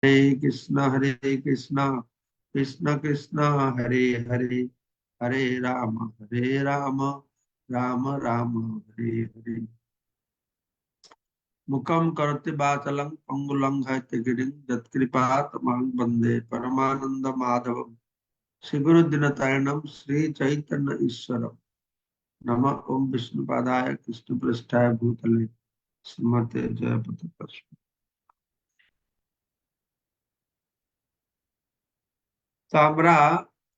हरे कृष्ण कृष्ण कृष्ण हरे हरे हरे राम राम राम हरे हरे। मुखम करोति वाचालं पंगुलंघयते गिरिं यत्कृपातमहं वन्दे परमानंद माधवम श्री गुरु दिनतारिणम श्री चैतन्य ईश्वरम। नमः ओम विष्णुपादाय कृष्ण पृष्ठाय भूतले श्रीमते जयपति। তো আমরা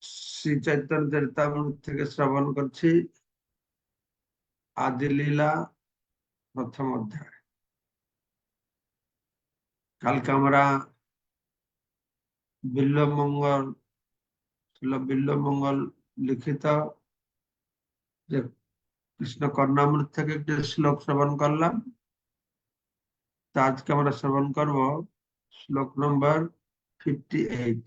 শ্রী চৈতন্য চরিতামৃত থেকে শ্রবণ করছি আদিলীলা প্রথম অধ্যায়। কালকে আমরা বিল্বমঙ্গল বিল্বমঙ্গল লিখিত যে কৃষ্ণ কর্ণামৃত থেকে একটি শ্লোক শ্রবণ করলাম। তো আজকে আমরা শ্রবণ করব শ্লোক নম্বর 58।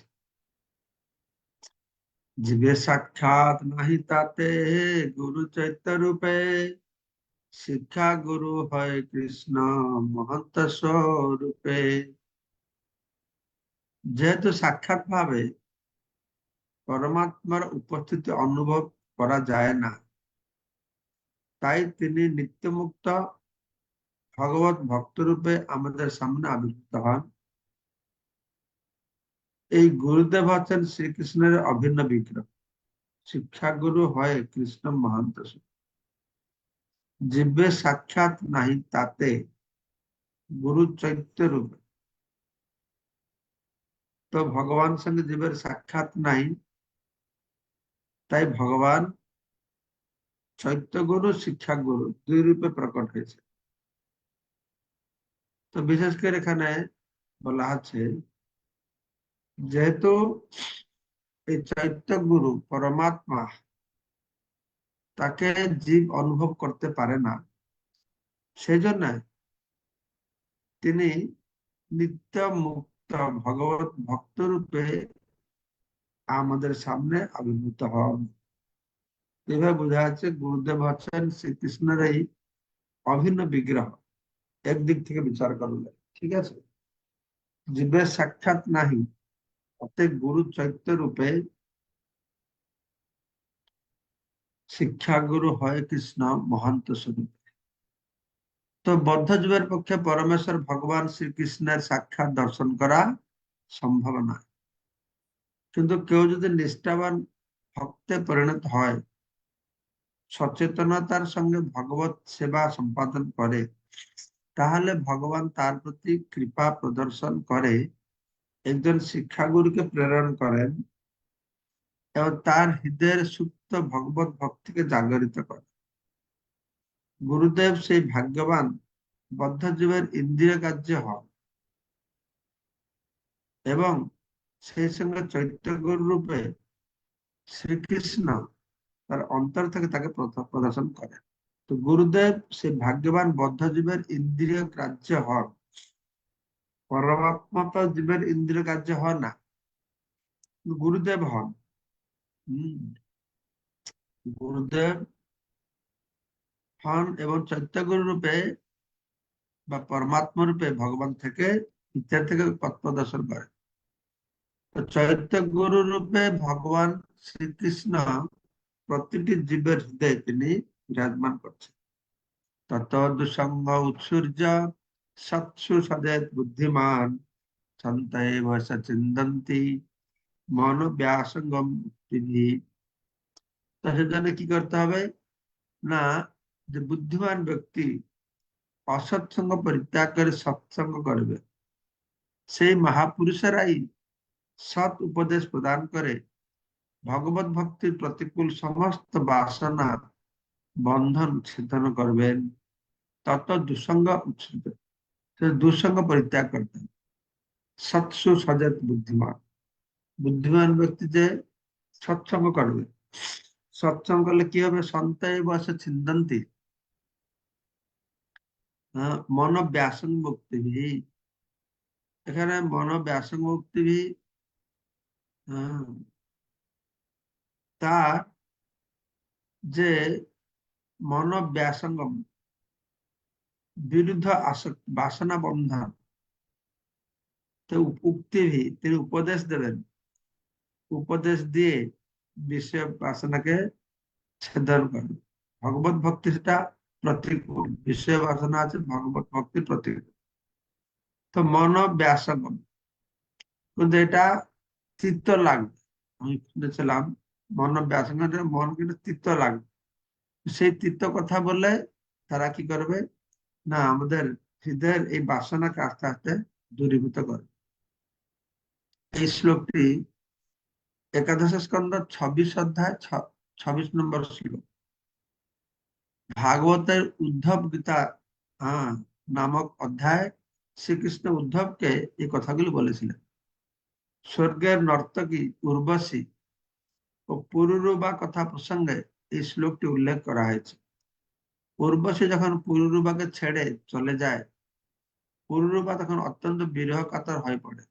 জীবে সাক্ষাৎ নাহি তাতে গুরু চৈত্য রূপে শিক্ষা গুরু হয় কৃষ্ণ মহন্ত স্বরূপে। যেহেতু সাক্ষাৎ ভাবে পরমাত্মার উপস্থিতি অনুভব করা যায় না, তাই তিনি নিত্যমুক্ত ভগবত ভক্ত রূপে আমাদের সামনে আবির্ভূত হন। এই গুরুদেব হচ্ছেন শ্রীকৃষ্ণের অভিন্ন বিগ্রহ। শিক্ষা গুরু হয় কৃষ্ণ মহান্ত স্বরূপ। জীবে সাক্ষাৎ নাহি তাতে গুরু চৈত্য রূপে। তো ভগবান সঙ্গে জীবের সাক্ষাৎ নাই, তাই ভগবান চৈত্য গুরু শিক্ষা গুরু দুই রূপে প্রকট হয়েছে। তো বিশেষ করে এখানে বলা আছে যেহেতু এই চৈত্য গুরু পরমাত্মা, তাকে জীব অনুভব করতে পারে না, সেই জন্য তিনি নিত্য মুক্ত ভগবত ভক্ত রূপে আমাদের সামনে আবির্ভূত হন। এভাবে বোঝা যাচ্ছে গুরুদেব হচ্ছেন শ্রীকৃষ্ণের এই অভিন্ন বিগ্রহ, একদিক থেকে বিচার করলে। ঠিক আছে, জীবের সাক্ষাৎ নাহি অতএব গুরু চৈত্য রূপে শিক্ষা গুরু হয় কৃষ্ণ মহান্ত স্বরূপ। তো বদ্ধ জীবের পক্ষে পরমেশ্বর ভগবান শ্রীকৃষ্ণের সাক্ষাৎ দর্শন করা সম্ভব নয়, কিন্তু কেউ যদি নিষ্ঠাবান ভক্তে পরিণত হয়, সচেতনতার সঙ্গে ভগবত সেবা সম্পাদন করে, তাহলে ভগবান তার প্রতি কৃপা প্রদর্শন করে একজন শিক্ষাগুরুকে প্রেরণ করেন এবং তার হৃদয়ের সুপ্ত ভগবত ভক্তিকে জাগরিত করে। গুরুদেব সেই ভাগ্যবান বদ্ধ জীবের ইন্দ্রিয় কার্য হন এবং সেই সঙ্গে চৈত্য গুরু রূপে শ্রীকৃষ্ণ তার অন্তর থেকে তাকে প্রদর্শন করে। তো গুরুদেব সেই ভাগ্যবান বদ্ধ জীবের ইন্দ্রিয় গ্রাহ্য হন। পরমাত্মা তো জীবের ইন্দ্রিয় কার্য হন না, গুরুদেব হন। গুরুদেব হন এবং চৈত্য গুরু রূপে বা পরমাত্মা রূপে ভগবান থেকে ইচ্ছা থেকে পথ প্রদর্শন করে। তো চৈত্য গুরু রূপে ভগবান শ্রীকৃষ্ণ প্রতিটি জীবের হৃদয়ে তিনি বিরাজমান করছেন। তত দুসঙ্গ উৎসূর্য সৎসু সদেত বুদ্ধিমান সন্তায় বর্ষা চিন্তন্তি মন ব্যাসঙ্গম মুক্তিভি। তো সেজন্য কি করতে হবে না, যে বুদ্ধিমান ব্যক্তি অসৎসঙ্গ পরিত্যাগ করে সৎসঙ্গ করবে, সেই মহাপুরুষেরাই সৎ উপদেশ প্রদান করে ভগবত ভক্তির প্রতিকূল সমস্ত বাসনা বন্ধন ছেদন করবেন। তত দুসঙ্গ উচ্ছ্রিত, দুসঙ্গ পরিত্যাগ করতে হবে। সৎসু সজাত বুদ্ধিমান, বুদ্ধিমান ব্যক্তি যে সৎসঙ্গ করবে। সৎসঙ্গ করলে কি হবে, সন্তায় বসে ছিন্দন্তি মন ব্যাসং মুক্তি। এখানে মন ব্যাসং মুক্তি তার যে মন ব্যাসঙ্গম বিরুদ্ধ আসক্তি বাসনা বন্ধন, उक्ति भी তিনি উপদেশ দেবেন, উপদেশ দিয়ে বিষয় বাসনা के छेदन करবে। भगवत भक्ति সেটা प्रतिकूल, বিষয় বাসনা আছে ভগবত ভক্তি प्रतिकूल। তো মন ব্যাসন, কিন্তু এটা তিক্ত লাগবে। আমি শুনেছিলাম মন ব্যাসন মন কিন্তু তিক্ত লাগবে, সেই তিক্ত কথা বললে তারা কি করবে না আমাদের হৃদয়ের এই বাসনাকে আস্তে আস্তে দূরীভূত করে। এই শ্লোকটি একাদশ স্কন্ধ 26 অধ্যায় 26 নম্বর শ্লোক। ভাগবতের উদ্ধব গীতা নামক অধ্যায় শ্রীকৃষ্ণ উদ্ধবকে এই কথাগুলি বলেছিলেন। স্বর্গের নর্তকী উর্বশী ও পুরুরুবা কথা প্রসঙ্গে এই শ্লোকটি উল্লেখ করা হয়েছে। উর্বশী যখন পুরুরুবাকে ছেড়ে চলে যায়, পুরুরুবা তখন অত্যন্ত বিরহ কাতর হয়ে পড়ে,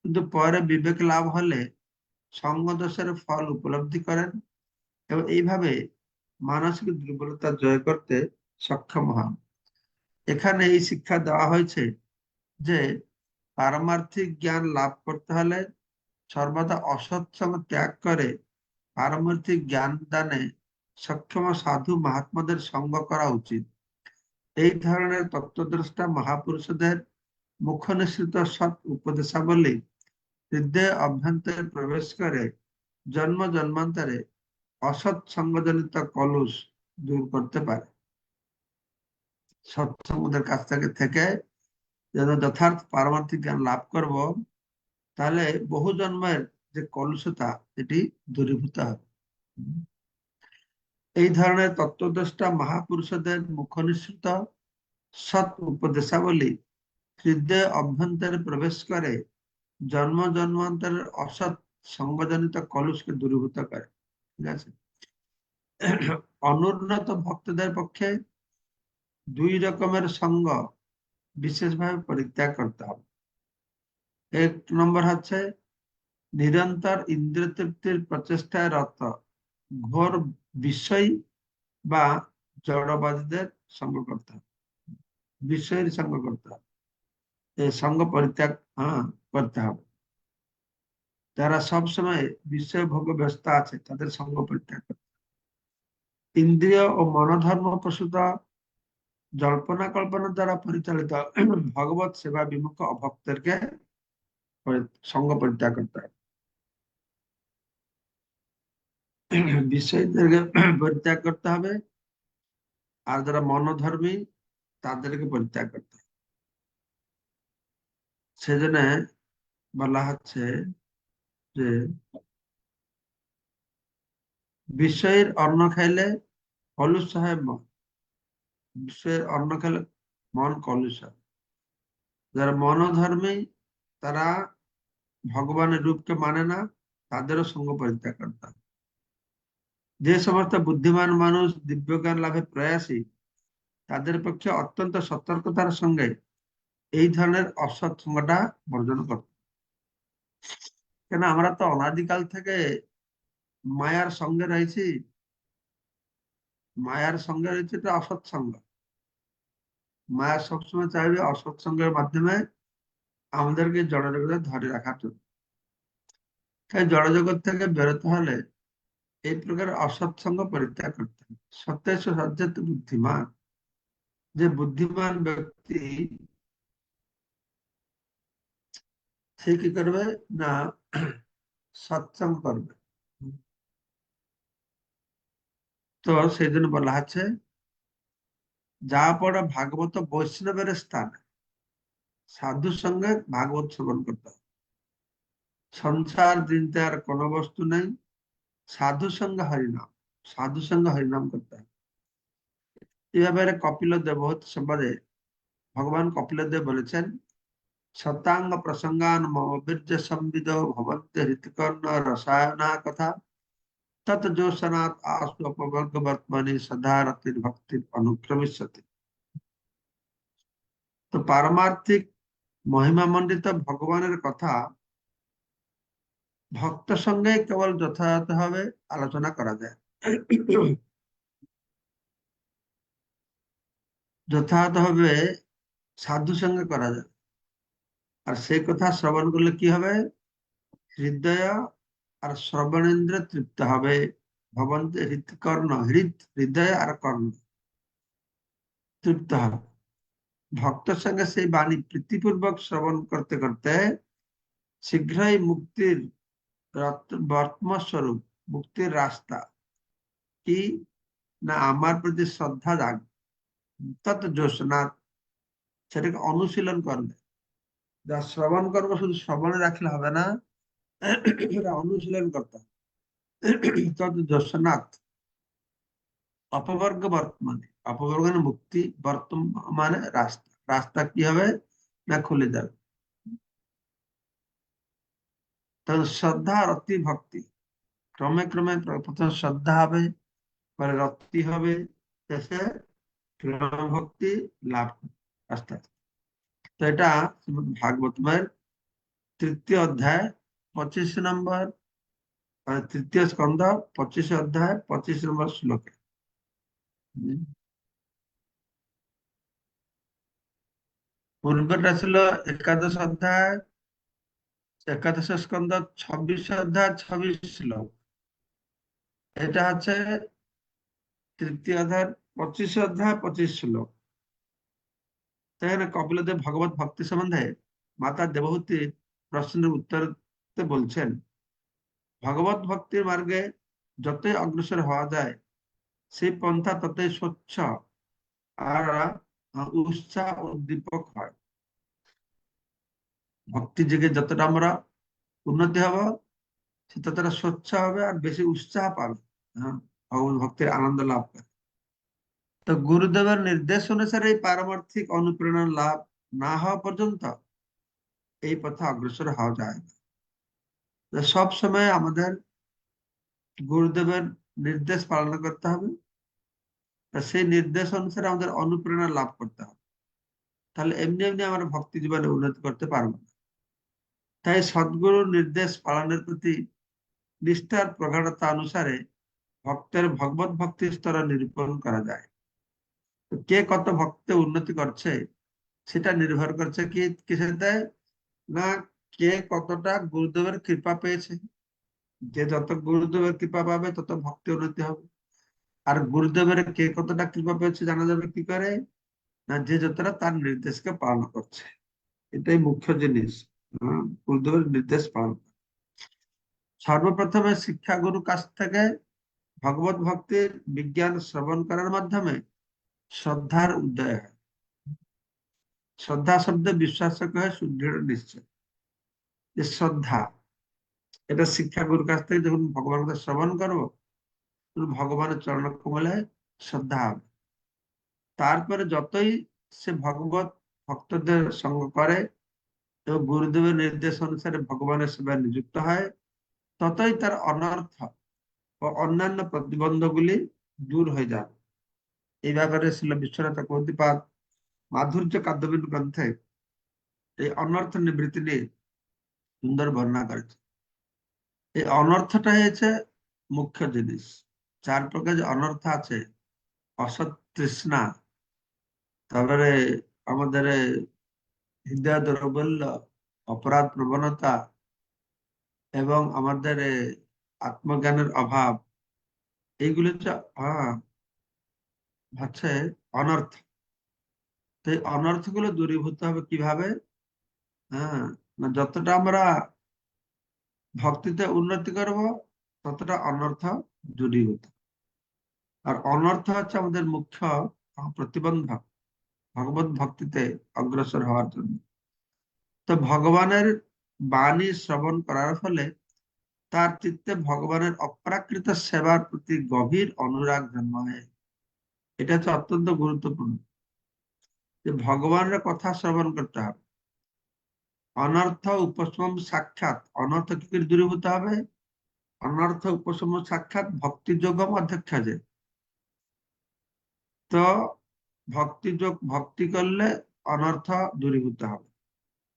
কিন্তু পরে বিবেক লাভ হলে সঙ্গদোষের ফল উপলব্ধি করেন এবং এইভাবে মানসিক দুর্বলতা জয় করতে সক্ষম হন। এখানে এই শিক্ষা দেওয়া হয়েছে যে পারমার্থিক জ্ঞান লাভ করতে হলে সর্বদা অসৎসঙ্গ ত্যাগ করে পারমার্থিক জ্ঞান দানে সক্ষম সাধু মহাত্মাদের সঙ্গ করা উচিত। এই ধরনের তত্ত্বদ্রষ্টা মহাপুরুষদের মুখ নিঃসৃত সৎ উপদেশাবলী হৃদয়ে অভ্যন্তরে প্রবেশ করে জন্ম জন্মান্তরে অসৎ সঙ্গজনিত কলুষ দূর করতে পারে। সৎসঙ্গদের কাছ থেকে যেন যথার্থ পারমার্থিক জ্ঞান লাভ করব, তাহলে বহু জন্মের যে কলুষতা এটি দূরীভূত হবে। এই ধরনের তত্ত্বদ্রষ্টা মহাপুরুষদের মুখ নিঃসৃত সৎ উপদেশাবলী হৃদয়ে অভ্যন্তরে প্রবেশ করে জন্ম জন্মান্তরের অসৎ সঙ্গজনিত কলুষকে দূরীভূত করে। ঠিক আছে। অনুন্নত ভক্তদের পক্ষে দুই রকমের সঙ্গ বিশেষভাবে পরিত্যাগ করতে হবে। এক নম্বর হচ্ছে নিরন্তর ইন্দ্রিয় তৃপ্তির প্রচেষ্টায় রত ঘোর বিষয় বা জড়বাদীদের সঙ্গ করতে হবে, বিষয়ের সঙ্গ করতে হবে, এই সঙ্গ পরিত্যাগ করতে হবে। যারা সবসময় বিষয় ভোগ ব্যস্ত আছে তাদের সঙ্গ পরিত্যাগ করতে হবে। ইন্দ্রিয় ও মনোধর্ম প্রসূত জল্পনা কল্পনা দ্বারা পরিচালিত ভগবত সেবা বিমুখ অভক্তদেরকে সঙ্গ পরিত্যাগ করতে হবে। বিষয়দেরকে পরিত্যাগ করতে হবে, আর যারা মনোধর্মী তাদেরকে পরিত্যাগ করতে হবে। সেজন্য বলা হচ্ছে যে বিষয়ের অন্ন খাইলে কলুষ হয় মন, বিষয়ের অন্ন খেলে মন কলুষ হয়। যারা মনোধর্মী তারা ভগবানের রূপকে মানে না, তাদেরও সঙ্গ পরিত্যাগ করতে হবে। যে সমস্ত বুদ্ধিমান মানুষ দিব্যজ্ঞান লাভে প্রয়াসী তাদের পক্ষে অত্যন্ত সতর্কতার সঙ্গে এই ধরনের অসৎ সঙ্গটা বর্জন করতে। কেন আমরা তো অনাদিকাল থেকে মায়ার সঙ্গে রয়েছি, মায়ার সঙ্গে রয়েছে তো অসৎ সঙ্গ। মায়া সবসময় চাইবে অসৎ সঙ্গের মাধ্যমে আমাদেরকে জড়জগতে ধরে রাখার জন্য। তাই জড়জগৎ থেকে বেরোতে হলে এই প্রকার অসৎ সঙ্গ পরিত্যাগ করতে হবে। সত্যেশ সজ্জিত বুদ্ধিমান, যে বুদ্ধিমান ব্যক্তি সে কি করবে না সৎসঙ্গ করবে। তো সেই জন্য বলা আছে যা পড়া ভাগবত বৈষ্ণবের স্থান, সাধুর সঙ্গে ভাগবত শ্রবণ করতে হবে। সংসার দিনতে আর কোনো বস্তু নেই, সাধু সঙ্গে হরিনাম, সাধু সঙ্গে হরিনাম করতে হবে। এই ব্যাপারে কপিল দেবহূত সম্বাদে ভগবান কপিল দেব বলেছেন শতাঙ্গ প্রসঙ্গান মম বীর্য সম্বিদ ভবন্তে হৃতিকর্ণ রসায়না কথা তত যোশনাৎ আস্বপবর্গ বর্তমানে সদা রতির ভক্তির অনুক্রমিষ্যতি। তো পারমার্থিক মহিমামণ্ডিত ভগবানের কথা ভক্ত সঙ্গে কেবল যথাযথভাবে আলোচনা করা যায়, যথাযথভাবে সাধু সঙ্গে করা যায়। আর সেই কথা শ্রবণ করলে কি হবে? হৃদয় আর শ্রবণেন্দ্র তৃপ্ত হবে। ভবন্তে হৃৎকর্ণ, হৃদয় আর কর্ণ তৃপ্ত হবে। ভক্তের সঙ্গে সেই বাণী প্রীতিপূর্বক শ্রবণ করতে করতে শীঘ্রই মুক্তির বর্তমস্বরূপ, মুক্তির রাস্তা কি না আমার প্রতি শ্রদ্ধা জাগ, তত জোশনাথ, সেটাকে অনুশীলন করবে। যা শ্রবণ করবো শুধু শ্রবণে রাখলে হবে না, এটা অনুশীলন করতে হবে। তত জোশনাথ, অপবর্গ বর্তমানে, অপবর্গ মানে মুক্তি, বর্তমানে রাস্তা, রাস্তা কি হবে না খুলে যাবে। তখন শ্রদ্ধা আর অতি ভক্তি ক্রমে ক্রমে, প্রথম শ্রদ্ধা হবে, পরে রক্তি হবে, শেষে প্রেম ভক্তি লাভ করবে আস্তে আস্তে। তো এটা শ্রীমদ্ ভাগবতমের 3য় অধ্যায় 25 নম্বর, তৃতীয় স্কন্ধ 25 অধ্যায় 25 নম্বর শ্লোকে। পূর্বেটা ছিল একাদশ অধ্যায়, একাদশ স্কন্ধ 26 অধ্যায় 26 শ্লোক। এটা হচ্ছে তৃতীয় অধ্যায় 25 অধ্যায় 25 শ্লোক। সেখানে কপিলদেব ভগবত ভক্তি সম্বন্ধে মাতা দেবহূতির প্রশ্নের উত্তরতে বলছেন, ভগবত ভক্তির মার্গে যতই অগ্রসর হওয়া যায় সেই পন্থা ততই স্বচ্ছ আর উৎসাহ উদ্দীপক হয়। ভক্তি যুগে যতটা আমরা উন্নতি হব, সে ততটা স্বচ্ছ হবে আর বেশি উৎসাহ পাবে। হ্যাঁ, ভগবত ভক্তির আনন্দ লাভ করে। তো গুরুদেবের নির্দেশ অনুসারে এই পারমার্থিক অনুপ্রেরণা লাভ না হওয়া পর্যন্ত এই পথে অগ্রসর হওয়া যায় না। তো সব সময় আমাদের গুরুদেবের নির্দেশ পালন করতে হবে, তা সেই নির্দেশ অনুসারে আমাদের অনুপ্রেরণা লাভ করতে হবে। তাহলে এমনি এমনি আমরা ভক্তি জীবনে উন্নতি করতে পারবো না। তাই সদ্গুরুর নির্দেশ পালনের প্রতি নিষ্ঠার প্রগাঢ়তা অনুসারে ভক্তের ভগবত ভক্তির স্তর নিরূপণ করা যায়। তো কে কত ভক্তে উন্নতি করছে সেটা নির্ভর করছে কি কিসেতে না, কে কতটা গুরুদেবের কৃপা পেয়েছে। যে যত গুরুদেবের কৃপা পাবে তত ভক্তি উন্নতি হবে। আর গুরুদেবের কে কতটা কৃপা পেয়েছে জানা যাবে কি করে না, যে যতটা তার নির্দেশকে পালন করছে। এটাই মুখ্য জিনিস। গুরুদেবের নির্দেশ পালন। সর্বপ্রথমে শিক্ষা গুরু কাছ থেকে ভগবত ভক্তির বিজ্ঞান শ্রবণ করার মাধ্যমে শ্রদ্ধার উদয় হয়। শ্রদ্ধা শব্দে বিশ্বাসক হয় সুদৃঢ় নিশ্চয়। যে শ্রদ্ধা, এটা শিক্ষা গুরুর কাছ থেকে যখন ভগবানের কথা শ্রবণ করবো, ভগবানের চরণ কমলে শ্রদ্ধা হবে। তারপরে যতই সে ভগবত ভক্তদের সঙ্গ করে এবং গুরুদেবের নির্দেশ অনুসারে ভগবানের সেবায় নিযুক্ত হয়, ততই তার অনর্থ ও অন্যান্য প্রতিবন্ধগুলি দূর হয়ে যাবে। এই ব্যাপারে ছিল বিশ্বনাথ চক্রবর্তীপাদ মাধুর্য কাব্যবিদ গ্রন্থে এই অনর্থ নিবৃত্তি নিয়ে সুন্দর বর্ণনা করেছে। এই অনর্থটা হয়েছে মুখ্য জিনিস। 4 প্রকার যে অনর্থ আছে, অসৎ তৃষ্ণা, তারপরে আমাদের হৃদয় দৌর্বল্য, অপরাধ প্রবণতা এবং আমাদের আত্মজ্ঞানের অভাব, এইগুলো হচ্ছে অনর্থ। তো এই অনর্থ গুলো দূরীভূত হবে কিভাবে? হ্যাঁ, না যতটা আমরা ভক্তিতে উন্নতি করব ততটা অনর্থ দূরীভূত। আর অনর্থ হচ্ছে আমাদের মুখ্য প্রতিবন্ধক ভগবত ভক্তিতে অগ্রসর হওয়ার জন্য। তো ভগবানের বাণী শ্রবণ করার ফলে তার চিত্তে ভগবানের অপ্রাকৃত সেবার প্রতি গভীর অনুরাগ জন্মায়। এটা হচ্ছে অত্যন্ত গুরুত্বপূর্ণ যে ভগবানের কথা শ্রবণ করতে হবে। অনর্থ উপশম সাক্ষাৎ, অনর্থ কি করে দূরীভূত হবে? অনর্থ উপশম সাক্ষাৎ ভক্তি যোগম অধ্যক্ষাজে। তো ভক্তি যোগ, ভক্তি করলে অনর্থ দূরীভূত হবে।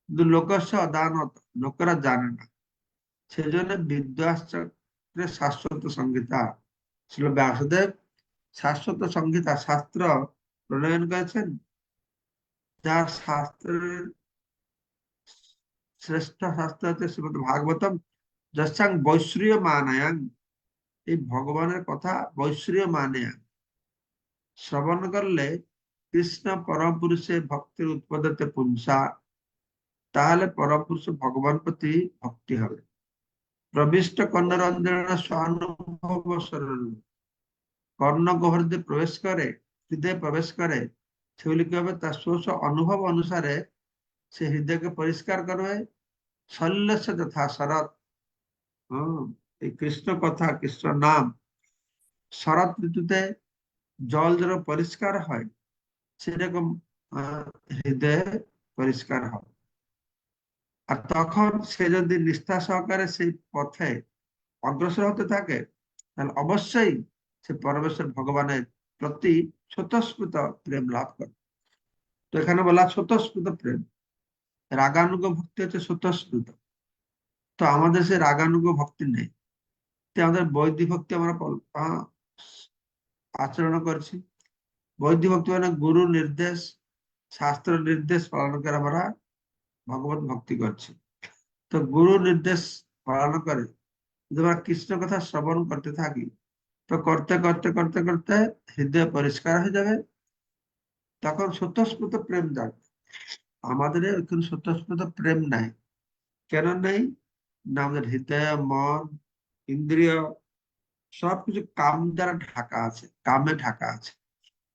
কিন্তু লোকস্য অদানত, লোকেরা জানে না। সেজন্য বিদ্যাশ্চক্রের শাশ্বত সংহিতা ছিল, ব্যাসদেব শাশ্বত সংহিতা শাস্ত্র প্রণয়ন করেছেন, যার শাস্ত্রের শ্রেষ্ঠ শাস্ত্র হচ্ছে শ্রীমদ ভাগবতম, যস্যাং বৈশ্রীয় মানায়াং, এই ভগবানের কথা বৈশ্রীয় মানায়াং শ্রবণ করলে কৃষ্ণ পরম পুরুষে ভক্তির উৎপদতে পুংসা, তাহলে পরম পুরুষ ভগবান প্রতি ভক্তি হবে। প্রবিষ্ট কর্ণরঞ্জন স্বানুভব সরল, কর্ণ গহ্বরে প্রবেশ করে, হৃদয়ে প্রবেশ করে, সেগুলি কি হবে, তার স্ব স্ব অনুভব অনুসারে সে হৃদয়কে পরিষ্কার করবে। শল্যস্য যথা শরৎ, এই কৃষ্ণ কথা কৃষ্ণ নাম শরৎ ঋতুতে জল যেন পরিষ্কার হয়, সেরকম হৃদয়ে পরিষ্কার হবে। আর তখন সে যদি নিষ্ঠা সহকারে সেই পথে অগ্রসর হতে থাকে, তাহলে অবশ্যই সে পরমেশ্বর ভগবানের প্রতি স্বতঃস্ফূর্ত প্রেম লাভ করে। তো এখানে বলা স্বতঃস্ফূর্ত প্রেম, রাগানুগ ভক্তি হচ্ছে স্বতঃস্ফূর্ত। তো আমাদের সে রাগানুগ ভক্তি নেই, তো আমাদের বৈদিক ভক্তি আমরা আচরণ করছি। বৈদিক ভক্তি মানে গুরু নির্দেশ, শাস্ত্র নির্দেশ পালন করে আমরা ভগবত ভক্তি করছি। তো গুরু নির্দেশ পালন করে যদি আমরা কৃষ্ণ কথা শ্রবণ করতে থাকি, তো করতে করতে করতে করতে হৃদয় পরিষ্কার হয়ে যাবে, তখন স্বতঃস্ফূর্ত প্রেম জাগবে। আমাদের ওইখানে স্বতঃস্ফূর্ত প্রেম নাই। কেন নেই? না, আমাদের হৃদয়, মন, ইন্দ্রিয় সবকিছু কাম দ্বারা ঢাকা আছে, কামে ঢাকা আছে।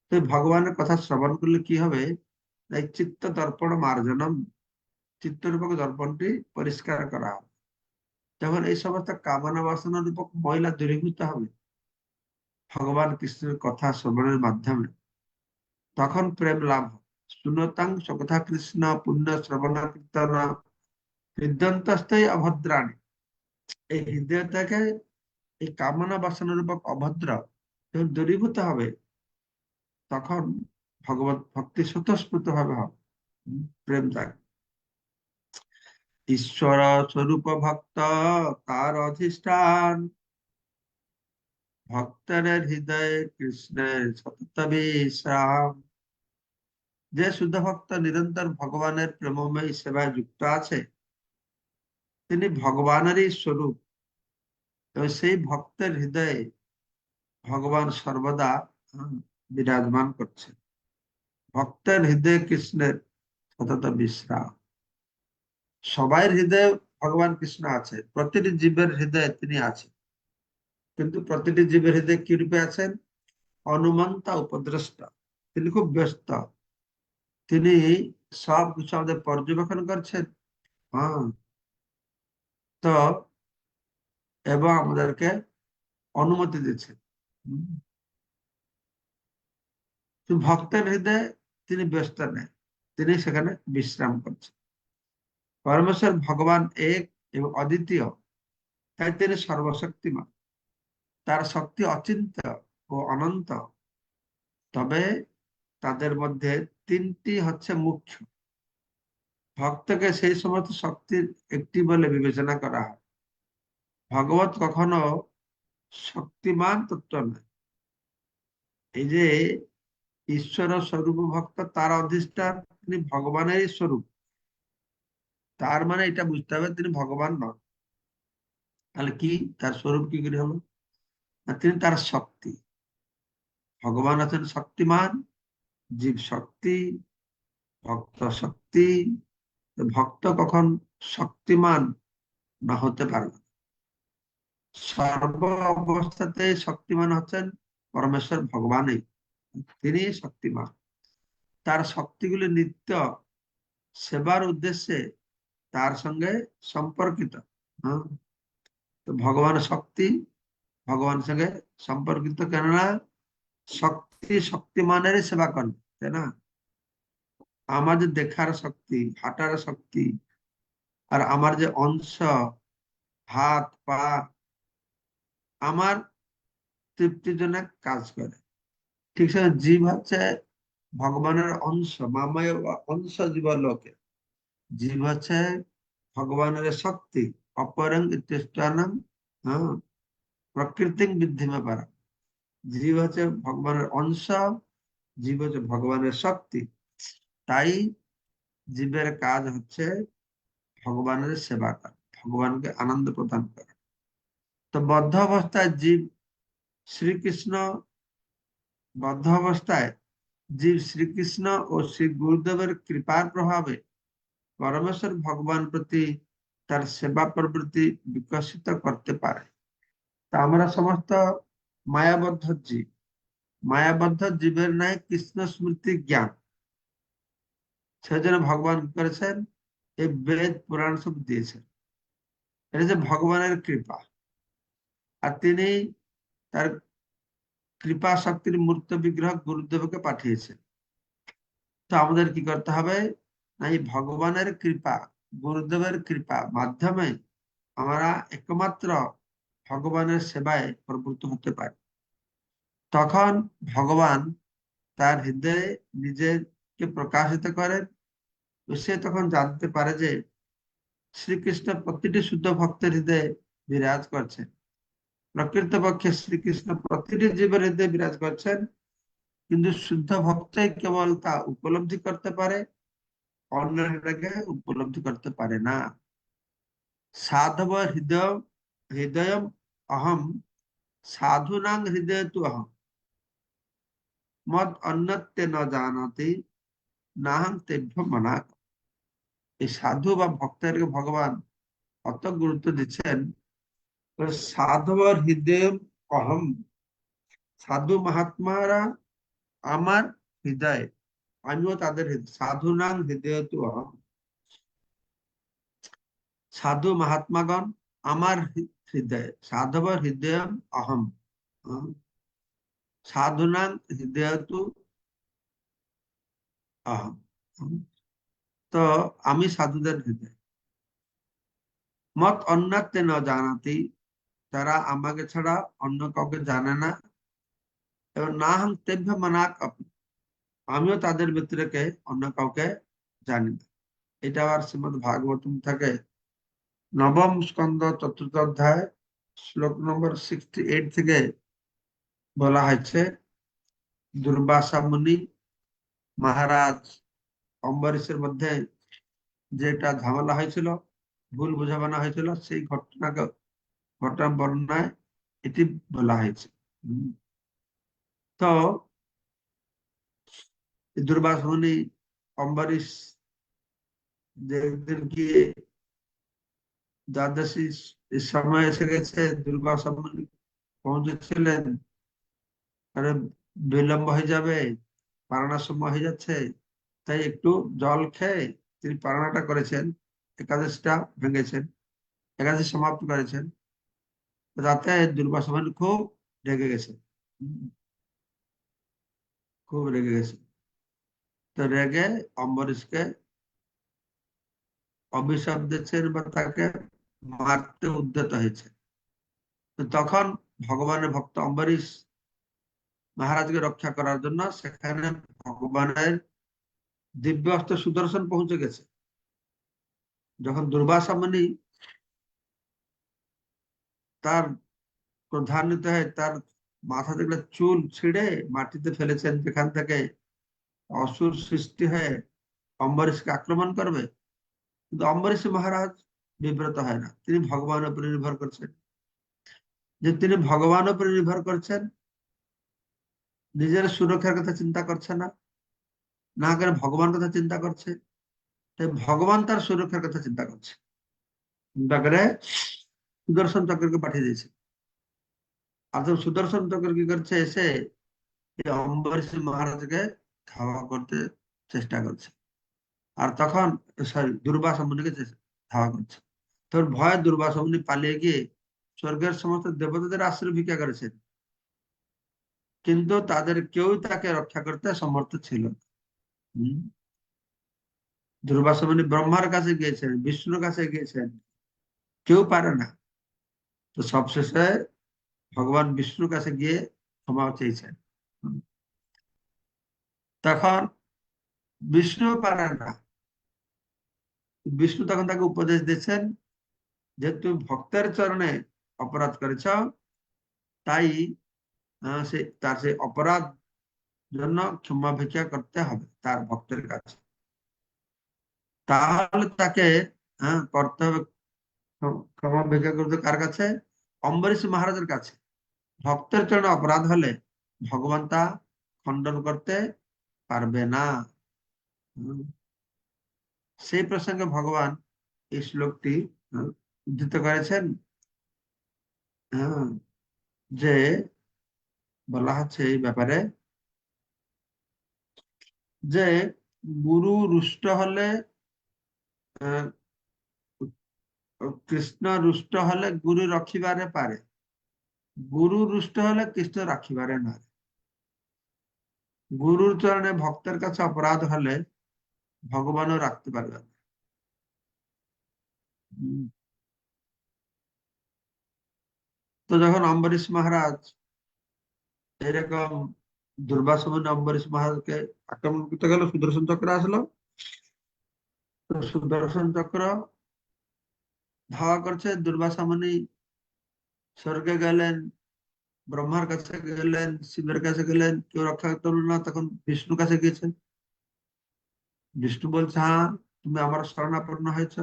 তো ভগবানের কথা শ্রবণ করলে কি হবে, এই চিত্ত দর্পণ মার্জনম, চিত্তরূপক দর্পণটি পরিষ্কার করা হবে। যখন এই সমস্ত কামনা বাসনা রূপক ময়লা দূরীভূত হবে ভগবান কৃষ্ণের কথা শ্রবণের মাধ্যমে, তখন প্রেম লাভ হবে। শুনতাং সকথা কৃষ্ণ পুণ্য শ্রবণ কীর্তন হৃদয়ন্তস্থই অভদ্রাণী, এই হৃদয় থেকে এই কামনা বাসনা রূপক অভদ্র যখন দূরীভূত হবে, তখন ভগবত ভক্তি স্বতঃস্ফূর্ত ভাবে হবে, প্রেম জাগে। ঈশ্বর স্বরূপ ভক্ত তার অধিষ্ঠান, ভক্তের হৃদয়ে কৃষ্ণের সতত বিশ্রাম। যে শুদ্ধ ভক্ত নিরন্তর ভগবানের প্রেমময় সেবায় যুক্ত আছে, তিনি ভগবানেরই স্বরূপ, এবং সেই ভক্তের হৃদয়ে ভগবান সর্বদা বিরাজমান করছে। ভক্তের হৃদয়ে কৃষ্ণের সতত বিশ্রাম। সবাই হৃদয়ে ভগবান কৃষ্ণ আছে, প্রতিটি জীবের হৃদয়ে তিনি আছেন, কিন্তু প্রতিটি জীবের হৃদয়ে কি রূপে আছেন? অনুমন্তা উপদ্রষ্টা, তিনি খুব ব্যস্ত, তিনি সব কিছু আমাদের পর্যবেক্ষণ করছেন। হ্যাঁ, তো এবং আমাদেরকে অনুমতি দিচ্ছেন। ভক্তের হৃদয়ে তিনি ব্যস্ত নেই, তিনি সেখানে বিশ্রাম করছেন। পরমেশ্বর ভগবান এক এবং অদ্বিতীয়, তাই তিনি সর্বশক্তিমান, তার শক্তি অচিন্ত্য ও অনন্ত। তবে তাদের মধ্যে তিনটি হচ্ছে মুখ্য। ভক্তকে সেই সমস্ত শক্তির একটি বলে বিবেচনা করা হয়। ভগবত কখনো শক্তিমান তত্ত্ব নয়। এই যে ঈশ্বর স্বরূপ ভক্ত তার অধিষ্ঠান, তিনি ভগবানের স্বরূপ, তার মানে এটা বুঝতে হবে তিনি ভগবান নন। তাহলে কি তার স্বরূপ কি করে হলো? না, তিনি তার শক্তি। ভগবান আছেন শক্তিমান, জীব শক্তি, ভক্ত শক্তি। ভক্ত কখন শক্তিমান না হতে পারে না। সর্ব অবস্থাতে শক্তিমান হচ্ছেন পরমেশ্বর ভগবানই, তিনি শক্তিমান। তার শক্তিগুলি নিত্য সেবার উদ্দেশ্যে তার সঙ্গে সম্পর্কিত। হ্যাঁ, তো ভগবানের শক্তি ভগবানের সঙ্গে সম্পর্কিত, কেননা শক্তি শক্তিমানেরই সেবা করে, তাই না? আমার যে দেখার শক্তি, হাঁটার শক্তি, আর আমার যে অংশ, হাত পা, আমার তৃপ্তির জন্য কাজ করে। ঠিক আছে, জীব হচ্ছে ভগবানের অংশ, মামায় অংশ জীব লোকে। জীব হচ্ছে ভগবানের শক্তি, অপরং ইত্যষ্টানং, হ্যাঁ, প্রকৃতি বৃদ্ধিমে পারা। জীব হচ্ছে ভগবানের অংশ, জীব হচ্ছে ভগবানের শক্তি। তাই জীবের কাজ হচ্ছে ভগবানের সেবা করা, ভগবানকে আনন্দ প্রদান করা। তো বদ্ধ অবস্থায় জীব শ্রীকৃষ্ণ বদ্ধ অবস্থায় জীব শ্রীকৃষ্ণ ও শ্রী গুরুদেবের কৃপার প্রভাবে পরমেশ্বর ভগবান প্রতি তার সেবা প্রবৃত্তি বিকশিত করতে পারে। তা আমরা সমস্ত মায়াবদ্ধ জীব, মায়াবদ্ধ জীবের ন্যায় কৃষ্ণ স্মৃতি জ্ঞান, সেজন্য ভগবান কি করেছেন, এই বেদ পুরাণ সব দিয়েছেন। এটা যে ভগবানের কৃপা, আর তিনি তার কৃপা শক্তির মূর্ত বিগ্রহ গুরুদেবকে পাঠিয়েছেন। তো আমাদের কি করতে হবে, না এই ভগবানের কৃপা, গুরুদেবের কৃপা মাধ্যমে আমরা একমাত্র ভগবানের সেবায় প্রবৃত্ত হতে পারি। তখন ভগবান তার হৃদয়ে নিজেকে প্রকাশিত করেন। সে তখন জানতে পারে যে শ্রীকৃষ্ণ প্রতিটি শুদ্ধ ভক্তের হৃদয়ে বিরাজ করছেন। প্রকৃতপক্ষে শ্রীকৃষ্ণ প্রতিটি জীবের হৃদয়ে বিরাজ করছেন, কিন্তু শুদ্ধ ভক্তই কেবল তা উপলব্ধি করতে পারে, অন্যটাকে উপলব্ধি করতে পারে না। সাধব হৃদয় হৃদয় অহম সাধুনাং হৃদয় তু অহম মদ অন্যত্বে ন জানাতি নাহং তেভ্য মনা। এই সাধু বা ভক্তদেরকে ভগবান অত গুরুত্ব দিচ্ছেন। সাধব হৃদয় অহম, সাধু মহাত্মারা আমার হৃদয়, আমিও তাদের হৃদয়। সাধু নাং হৃদয় তু অহম, সাধু মহাত্মাগণ আমার হৃদয়, সাধব হৃদয় অহম, সাধু নাং হৃদয় তু অহম। তো আমি সাধুদের হৃদয়। মত অন্যত্বে ন জানাতি, তারা আমাকে ছাড়া অন্য কাউকে জানে না। এবং না হাম তেভ্য মানাক আপনি, আমিও তাদের ভিতরে অন্য কাউকে জানি না। এটা আবার শ্রীমদ ভাগবতম থেকে নবম স্কন্ধ চতুর্থ অধ্যায় শ্লোক নম্বর 68 থেকে বলা হয়েছে। দুর্বাসা মুনি মহারাজ অম্বরীশের মধ্যে যেটা ঝামেলা হয়েছিল, ভুল বোঝাপড়া হয়েছিল, সেই ঘটনা বর্ণনায় এটি বলা হয়েছে। তো দুর্বাসা মুনি অম্বরীশ যে একদিন গিয়ে দ্বাদশী সময় এসে গেছে, দুর্বাসা মুনি পৌঁছেছিলেন, আরে বিলম্ব হয়ে যাবে, পারানোর সময় হয়ে যাচ্ছে, তাই একটু জল খেয়ে তিনি পারানাটা করেছেন, একাদশটা ভেঙেছেন, একাদশী সমাপ্ত করেছেন। রাতে দুর্বাসা মুনি খুব রেগে গেছে, খুব রেগে গেছে। তো রেগে অম্বরীশকে অভিশাপ দিচ্ছেন বা তাকে মারতে উদ্যত হয়েছে। তো তখন ভগবানের ভক্ত অম্বরীশ মহারাজকে রক্ষা করার জন্য সেখানে ভগবানের দিব্য অস্ত্র সুদর্শন পৌঁছে গেছে। যখন দুর্বাসা মুনি তার ক্রোধান্বিত হয়ে তার মাথা থেকে চুল ছিঁড়ে মাটিতে ফেলেছেন, যেখান থেকে অসুর সৃষ্টি হয়ে অম্বরীশকে আক্রমণ করবে, কিন্তু অম্বরীশ মহারাজ বিব্রত হয় না। তিনি ভগবানের উপরে নির্ভর করছেন। যে তিনি ভগবানের উপরে নির্ভর করছেন, নিজের সুরক্ষার কথা চিন্তা করছে না, না করে ভগবান কথা চিন্তা করছে। তাই ভগবান তার সুরক্ষার কথা চিন্তা করছে, চিন্তা করে সুদর্শন চক্রকে পাঠিয়ে দিয়েছে। আর তো সুদর্শন চক্র কি করছে, এসে অম্বরীশ মহারাজকে ধাওয়া করতে চেষ্টা করছে। আর তখন সরি দুর্বাসা মুনিকে ধাওয়া করছে। তোর ভয় দুর্বাসা মুনি পালিয়ে গিয়ে স্বর্গের সমস্ত দেবতাদের আশ্রয় ভিক্ষা করেছেন, কিন্তু তাদের কেউ তাকে রক্ষা করতে সমর্থ ছিল না। দুর্বাসা মুনি ব্রহ্মার কাছে গিয়েছেন, বিষ্ণুর কাছে গিয়েছেন, কেউ পারে না। তো সবশেষে ভগবান বিষ্ণুর কাছে গিয়ে ক্ষমা চেয়েছেন। তখন বিষ্ণু পারে না, বিষ্ণু তখন তাকে উপদেশ দিচ্ছেন যে তুমি ভক্তের চরণে অপরাধ করেছ, তাই তার সেই অপরাধ জন্য ক্ষমা ভিক্ষা করতে হবে তার ভক্তের কাছে। তাহলে তাকে হ্যাঁ, করতে হবে। ক্ষমা ভিক্ষা করতে কার কাছে? অম্বরীশ মহারাজের কাছে। ভক্তের চরণে অপরাধ হলে ভগবান তা খণ্ডন করতে পারবে না। হুম, সেই প্রসঙ্গে ভগবান এই শ্লোকটি উদ্ধৃত করেছেন। হ্যাঁ, যে বলা হচ্ছে এই ব্যাপারে যে গুরু রুষ্ট হলে আহ, কৃষ্ণ রুষ্ট হলে গুরু রখিবারে পারে, গুরু রুষ্ট হলে কৃষ্ণ রাখিবারে না। গুরুর চরণে ভক্তের কাছে অপরাধ হলে ভগবানও রাখতে পারবে না। হুম, তো যখন অম্বরীশ মহারাজ এরকম দুর্বাসা মুনি অম্বরীশ মহারাজকে আক্রমণ করতে গেল, সুদর্শন চক্র আসলো। তো সুদর্শন চক্র ধাওয়া করছে, দুর্বাসা মুনি স্বর্গে গেলেন, ব্রহ্মার কাছে গেলেন, শিবের কাছে গেলেন, কেউ রক্ষা করতে পারলো না। তখন বিষ্ণুর কাছে গিয়েছেন। বিষ্ণু বলছে, হ্যাঁ, তুমি আমার শরণাপন্ন হয়েছ,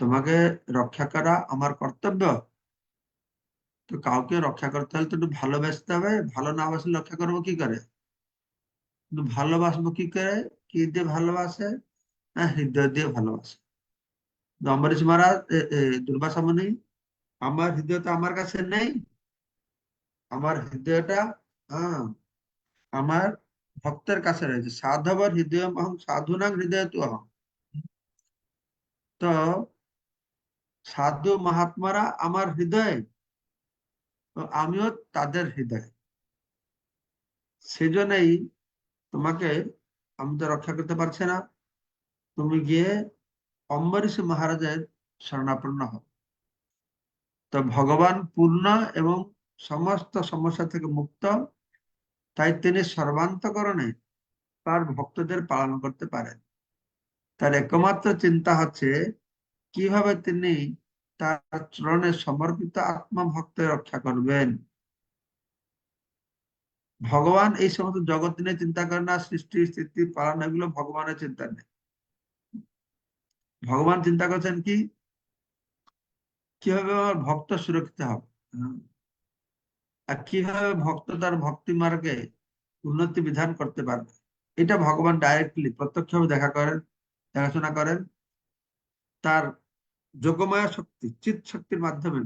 তোমাকে রক্ষা করা আমার কর্তব্য। তো কাউকে রক্ষা করতে হলে তো একটু ভালোবাসতে হবে, ভালো না বাসলে রক্ষা করবো কি করে? কিন্তু ভালোবাসবো কি করে? কি দিয়ে ভালোবাসে? না, হৃদয় দিয়ে ভালোবাসে। তো অম্বরীশ মহারাজ দুর্বাসা মুনি, আমার হৃদয় তো আমার কাছে নেই, আমার হৃদয়টা হ্যাঁ আমার ভক্তের কাছে রয়েছে। সাধবর হৃদয় অহং সাধুনাং হৃদয় তু অহং। তো সাধু মহাত্মারা আমার হৃদয়ে, তো আমিও তাদের হৃদয়ে। সেজন্যই তোমাকে আমি তো রক্ষা করতে পারছি না, তুমি গিয়ে অম্বরীশ মহারাজের শরণাপন্ন হও। তো ভগবান পূর্ণ এবং সমস্ত সমস্যা থেকে মুক্ত, তাই তিনি সর্বান্তকরণে তার ভক্তদের পালন করতে পারেন। তার একমাত্র চিন্তা হচ্ছে কিভাবে তিনি তার চরণে সমর্পিত আত্মা ভক্তের রক্ষা করবেন। ভগবান এই সমস্ত জগৎ নিয়ে চিন্তা করেন না, সৃষ্টি স্থিতি পালন, এগুলো ভগবানের চিন্তা নেই। ভগবান চিন্তা করছেন কি, কিভাবে আমার ভক্ত সুরক্ষিত হবে, হ্যাঁ, আর কিভাবে ভক্ত তার ভক্তি মার্গে উন্নতি বিধান করতে পারবে। এটা ভগবান ডাইরেক্টলি প্রত্যক্ষভাবে দেখাশোনা করেন। তার যোগমায়া শক্তি, চিৎ শক্তির মাধ্যমে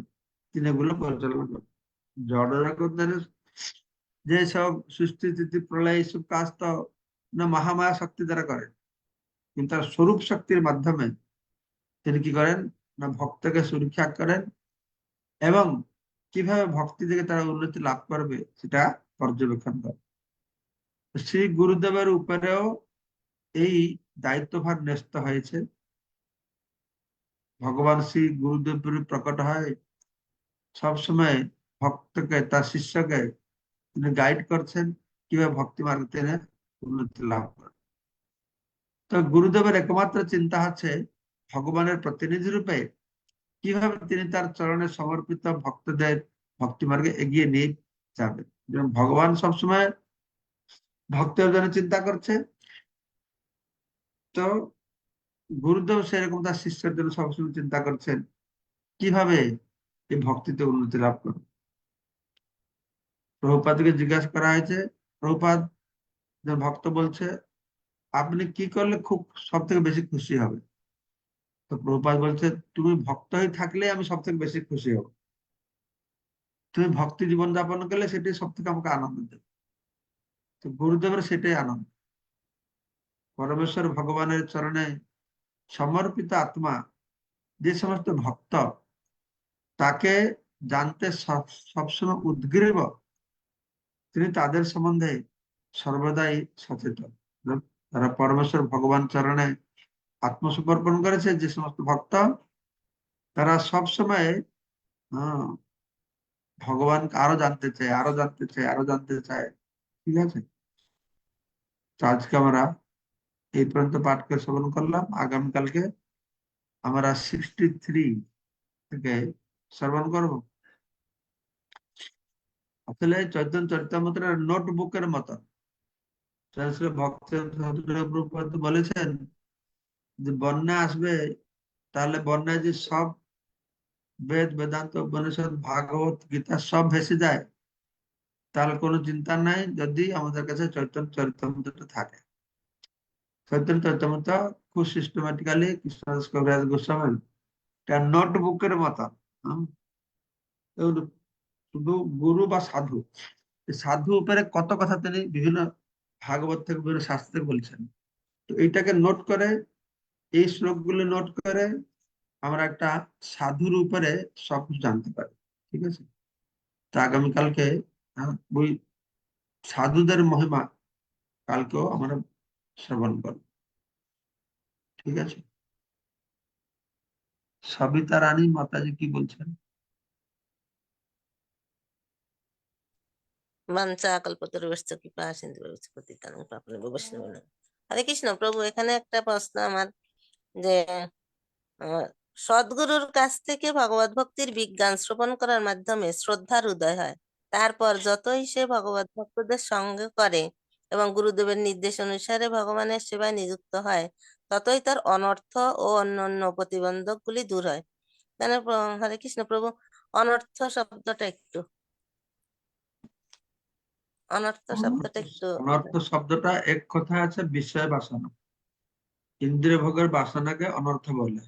তিনি এগুলো পরিচালনা করেন। জড় জগতের যে সব সৃষ্টি স্থিতি প্রলয় এইসব কাজ তো না মহামায়া শক্তি দ্বারা করেন, কিন্তু তার স্বরূপ শক্তির মাধ্যমে তিনি কি করেন, না ভক্তকে সুরক্ষা করেন এবং কিভাবে ভক্তি থেকে তারা উন্নতি লাভ করবে সেটা পর্যবেক্ষণ করে। শ্রী গুরুদেবের উপরেও এই দায়িত্বভার ন্যস্ত হয়েছে। ভগবান শ্রী গুরুদেব প্রকট হয় সবসময় ভক্তকে, তার শিষ্যকে তিনি গাইড করছেন কিভাবে ভক্তি মার্গ তিনি উন্নতি লাভ করে। তো গুরুদেবের একমাত্র চিন্তা হচ্ছে ভগবানের প্রতিনিধি রূপে কিভাবে তিনি তার চরণে সমর্পিত ভক্তদের ভক্তি মার্গে এগিয়ে নিয়ে যাবেন। যেমন ভগবান সবসময় ভক্তের জন্য চিন্তা করছে, তো গুরুদেব সেরকম তার শিষ্যের জন্য সবসময় চিন্তা করছেন কিভাবে এই ভক্তিতে উন্নতি লাভ করবে। প্রভুপাদকে জিজ্ঞাসা করা হয়েছে, প্রভুপাদ ভক্ত বলছে আপনি কি করলে খুব সব থেকে বেশি খুশি হবে? তো প্রভুপাদ বলছে, তুমি ভক্ত হয়ে থাকলে আমি সব থেকে বেশি খুশি হব, তুমি ভক্তি জীবন যাপন করলে সেটাই সব থেকে আমাকে আনন্দ দেবে। তো গুরুদেবের সেটাই আনন্দ। পরমেশ্বর ভগবানের চরণে সমর্পিত আত্মা যে সমস্ত ভক্ত তাকে জানতে সবসময় উদ্গ্রীব, তিনি তাদের সম্বন্ধে সর্বদাই সচেতন। তারা পরমেশ্বর ভগবান চরণে আত্মসমর্পণ করেছে যে সমস্ত ভক্ত, তারা সবসময় আহ ভগবানকে আরো জানতে চায়, আরো জানতে চায়, আরো জানতে চায়। ঠিক আছে, তো আজকে আমরা এই পর্যন্ত পাঠ করে শ্রবণ করলাম। আগামীকালকে আমরা 63 থেকে শ্রবণ করব। আসলে চৈতন্য চরিতামৃতের নোটবুকের মতো ভক্ত বলেছেন যে বন্যা আসবে, তাহলে বন্যায় যে সব বেদ বেদান্ত উপনিষদ ভাগবত গীতা সব ভেসে যায়, তাহলে কোনো চিন্তা নাই যদি আমাদের কাছে চৈতন্য চরিতামৃতটা থাকে। চৈতন্য চরিতামৃত খুব সিস্টেমেটিক্যালি কৃষ্ণদাস কবিরাজ গোস্বামী নোটবুকের মতন, শুধু গুরু বা সাধু, সাধু উপরে কত কথা তিনি বিভিন্ন ভাগবত থেকে বিভিন্ন শাস্ত্রে বলছেন। তো এইটাকে নোট করে, এই শ্লোকগুলো নোট করে আমরা একটা সাধুর উপরে সবকিছু জানতে পারি। ঠিক আছে, তো আগামীকালকে ওই সাধুদের মহিমা কালকেও আমরা শ্রবণ করব। ঠিক আছে, সবিতা রানী মাতাজি কি বলছেন? বাঞ্ছাকল্পতরুশ্চ কৃপা সিন্ধুভ্যশ্চ পতিতানাং পাবনেভ্যো বৈষ্ণবেন। হরে কৃষ্ণ প্রভু, এখানে একটা প্রশ্ন আমার, যে সদ্গুরুর কাছ থেকে ভগবত ভক্তির বিজ্ঞান শ্রবণ করার মাধ্যমে শ্রদ্ধার উদয় হয়, তারপর যতই সে ভগবত ভক্তদের সঙ্গ করে এবং গুরুদেবের নির্দেশ অনুসারে ভগবানের সেবায় নিযুক্ত হয়, ততই তার অনর্থ ও অন্যান্য প্রতিবন্ধকগুলি দূর হয়। তাহলে হরে কৃষ্ণ প্রভু, অনর্থ শব্দটা একটু অনর্থ শব্দটা একটু অনর্থ শব্দটা এক কথা আছে বিষয় বাসনা, ইন্দ্রিয় ভোগের বাসনাকে অনর্থ বলে।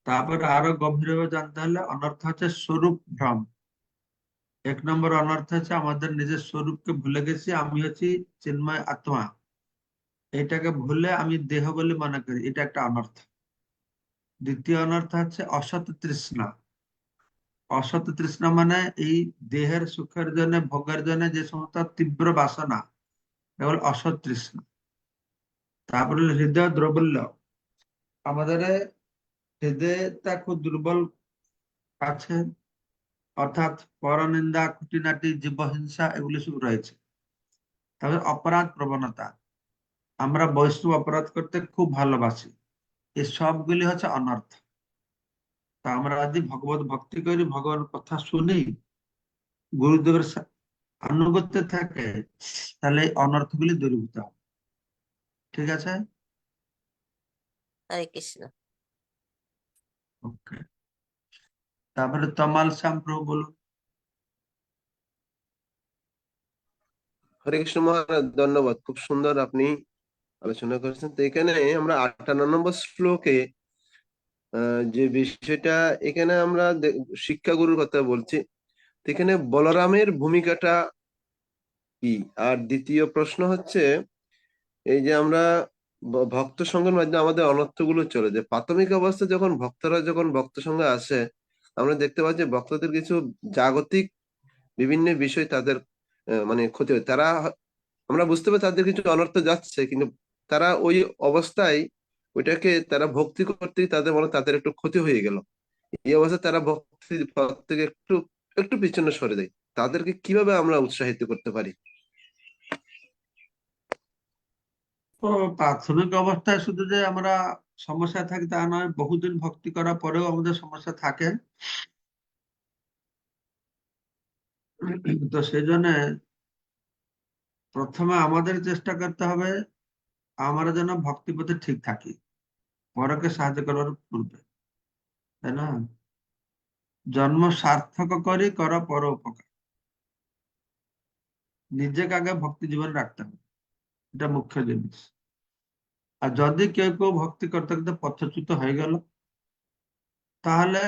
তারপরে আরো গভীরভাবে জানতে হলে অনর্থ হচ্ছে স্বরূপ ভ্রম। এক নম্বর অনর্থ হচ্ছে আমাদের নিজের স্বরূপকে ভুলে গেছি, আমি হচ্ছি চিন্ময় আত্মা, এটাকে ভুলে আমি দেহ বলে মনে করি, এটা একটা অনর্থ। দ্বিতীয় অনর্থ হচ্ছে অসৎ তৃষ্ণা। অসৎ তৃষ্ণা মানে এই দেহের সুখের জন্য, ভোগের জন্য যে সমস্ত তীব্র বাসনা, এগুলো অসৎ তৃষ্ণা। তারপরে হৃদয় দ্রবল্য, আমাদের হৃদয়টা খুব দুর্বল আছে, অর্থাৎ পরনিন্দা, খুঁটিনাটি, জীবহিংসা এগুলি সব রয়েছে। তারপরে অপরাধ প্রবণতা, আমরা বৈষ্ণব অপরাধ করতে খুব ভালোবাসি, এই সবগুলি হচ্ছে অনর্থ। তা আমরা যদি ভগবত ভক্তি করি, ভগবানের কথা শুনি, গুরুদেবের আনুগত্য থাকে, তাহলে এই অনর্থগুলি দূরীভূত হবে। ঠিক আছে, হরে কৃষ্ণ। ওকে। তারপরে তমাল শ্যাম প্রভু বলুন। হরে কৃষ্ণ মহারাজ, ধন্যবাদ, খুব সুন্দর আপনি আলোচনা করেছেন। তো এখানে আমরা 58 নম্বর শ্লোকে যে বিষয়টা, এখানে আমরা শিক্ষাগুরুর কথা বলছি, তো এখানে বলরামের ভূমিকাটা কি? আর দ্বিতীয় প্রশ্ন হচ্ছে, এই যে আমরা ভক্ত সঙ্গের মাধ্যমে আমাদের অনর্থগুলো চলে যায়, প্রাথমিক অবস্থায় যখন ভক্তরা যখন ভক্ত সঙ্গে আসে, আমরা দেখতে পাচ্ছি ভক্তদের কিছু জাগতিক বিভিন্ন বিষয় তাদের মানে ক্ষতি হয়। তারা, আমরা বুঝতে পারি তাদের কিছু অনর্থ যাচ্ছে, কিন্তু তারা ওই অবস্থায় ওইটাকে তারা ভক্তি করতেই তাদের মনে তাদের একটু ক্ষতি হয়ে গেল। এই অবস্থায় তারা ভক্তি পথ থেকে একটু একটু পিছনে সরে যায়। তাদেরকে কিভাবে আমরা উৎসাহিত করতে পারি? তো প্রাথমিক অবস্থায় শুধু যে আমরা সমস্যা থাকি তা নয়, বহুদিন ভক্তি করার পরেও আমাদের সমস্যা থাকে। তো সেই জন্য প্রথমে আমাদের চেষ্টা করতে হবে আমরা যেন ভক্তি পথে ঠিক থাকি, পরকে সাহায্য করার পূর্বে, তাই না? জন্ম সার্থক করি কর পর উপকার, নিজেকে আগে ভক্তি জীবন রাখতে হবে, এটা মুখ্য জিনিস। আর যদি কেউ কেউ ভক্তি করতে করতে পথচ্যুত হয়ে গেল, তাহলে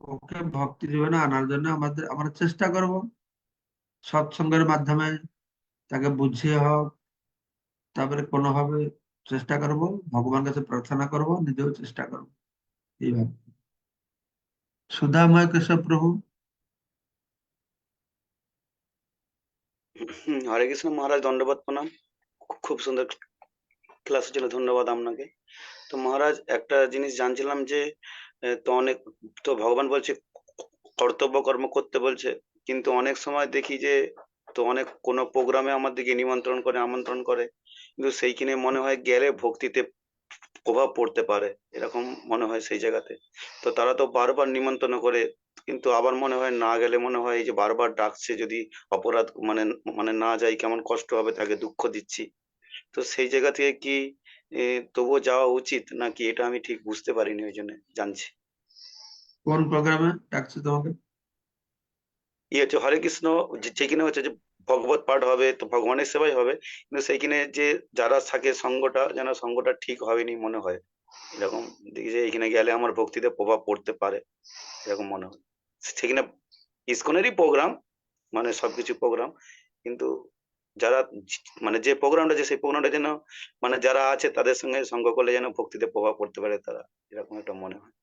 ওকে ভক্তি জীবনে আনার জন্য আমরা চেষ্টা করব, সৎসঙ্গের মাধ্যমে তাকে বুঝিয়ে হোক, তারপরে কোনোভাবে চেষ্টা করব, ভগবানের কাছে প্রার্থনা করব, নিজেও চেষ্টা করব, এইভাবে। সুধাময় কেশব প্রভু। হরে কৃষ্ণ মহারাজ, দণ্ডবত প্রণাম। খুব সুন্দর ক্লাস ছিল, ধন্যবাদ আপনাকে। তো মহারাজ, একটা জিনিস জানছিলাম যে তো অনেক, তো ভগবান বলছে কর্তব্য কর্ম করতে বলছে, কিন্তু অনেক সময় দেখি যে তো অনেক কোনো প্রোগ্রামে আমাদেরকে নিমন্ত্রণ করে, আমন্ত্রণ করে, কিন্তু সেইখানে মনে হয় গেলে ভক্তিতে প্রভাব পড়তে পারে, এরকম মনে হয় সেই জায়গাতে। তো তারা তো বারবার নিমন্ত্রণ করে, কিন্তু আবার মনে হয় না গেলে মনে হয় এই যে বারবার ডাকছে, যদি অপরাধ মানে মানে না যাই কেমন কষ্ট হবে, তাকে দুঃখ দিচ্ছি। তো সেই জায়গা থেকে কি তবুও যাওয়া উচিত নাকি, এটা আমি ঠিক বুঝতে পারিনি, ওই জন্য জানছি। কোন প্রোগ্রামে ডাকছে তোমাকে? হচ্ছে হরে কৃষ্ণ, যেখানে হচ্ছে যে ভগবত পাঠ হবে, তো ভগবানের সেবাই হবে, কিন্তু সেইখানে যে যারা থাকে সঙ্গটা, যেন সঙ্গটা ঠিক হয়নি মনে হয়, এরকম দেখি যে এখানে গেলে আমার ভক্তিতে প্রভাব পড়তে পারে, এরকম মনে হয়। সেখানে ইসকনেরই প্রোগ্রাম, মানে সবকিছু প্রোগ্রাম, কিন্তু যারা মানে যে প্রোগ্রামটা, যে সেই প্রোগ্রামটা যেন মানে যারা আছে তাদের সঙ্গে সঙ্গ করলে যেন ভক্তিতে প্রভাব পড়তে পারে তারা, এরকম একটা মনে হয়।